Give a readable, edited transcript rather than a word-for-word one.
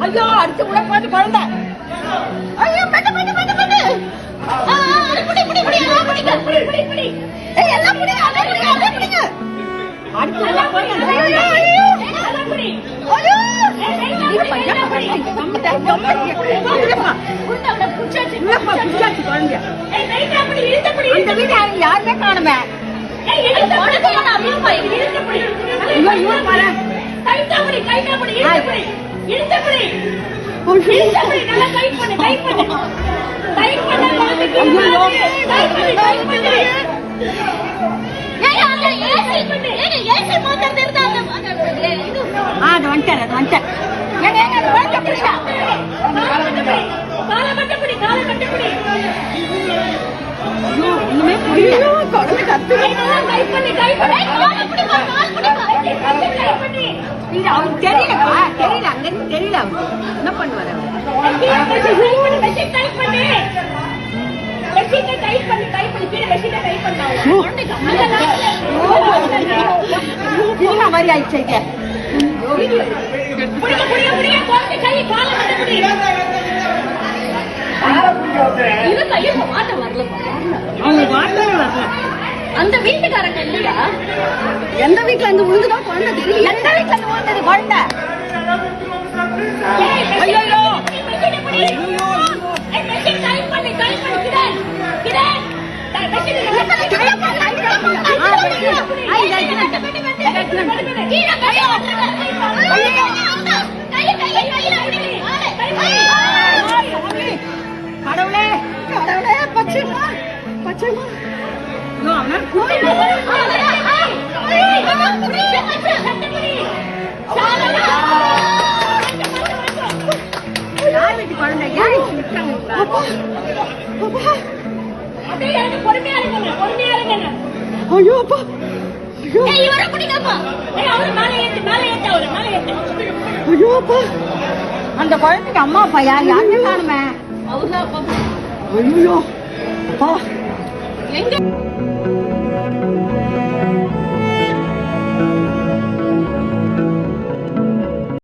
ஐயோ அடுத்து கூட பாட்டு குழந்தை ஐயோ பட்டு பட்டு பட்டு பட்டு புடி புடி புடி புடிங்க புடி புடி புடி ஏய் எல்லாம் புடி அத புடி அத புடிங்க அடுத்து கூட பாட்டு ஐயோ ஐயோ அத புடி ஐயோ இது பையா கம்மிட்ட கம்மிட்ட உள்ள புடிச்சாச்சு புடிச்சாச்சு குழந்தை ஏய் வெயிட்டா புடி இழுத்து புடி அந்த வீட்ல யாருமே காணோமே ஏய் இழுத்து புடி நான் அப்படியே போய் இழுத்து புடி ஐயோ ஐயோ பாரு கைட்டா புடி இழுத்து புடி இழுத்து புடி இழுத்து புடி நல்லா டைட் பண்ணு டைட் பண்ணு டைட் பண்ணா குழந்தைக்கு ஐயோ டைட் பண்ணு ஏய் அந்த ஏசி பண்ணு ஏசி மோட்டர் தெரியுதா அது வந்துட்ட ஏங்க ஏங்க வந்து புடிடா கால கட்டு புடி ஐயோ இன்னுமே புரியல குழந்தை கத்து டைட் பண்ணு கால புடி கால் புடி டைட் பண்ணு இது அவருக்கு தெரியல அங்க தெரியல என்ன பண்ணுவாரு டைட் பண்ணு கீழே மெஷினை டைட் பண்ணாங்க குழந்தை மாதிரி ஆயிடுச்சு அந்த வீட்டுக்காரங்க இல்லையா எந்த வீட்டுல இருந்து விழுந்துதான் குழந்தை தெரியும் எந்த வீட்டுல இருந்து விழுந்தது குழந்தை கடவுளே கடவுளே பச்சைமா பச்சைமா அந்த குழந்தைக்கு அம்மா அப்பா யாருமே காணுமே. ஐயோ அப்பா எங்க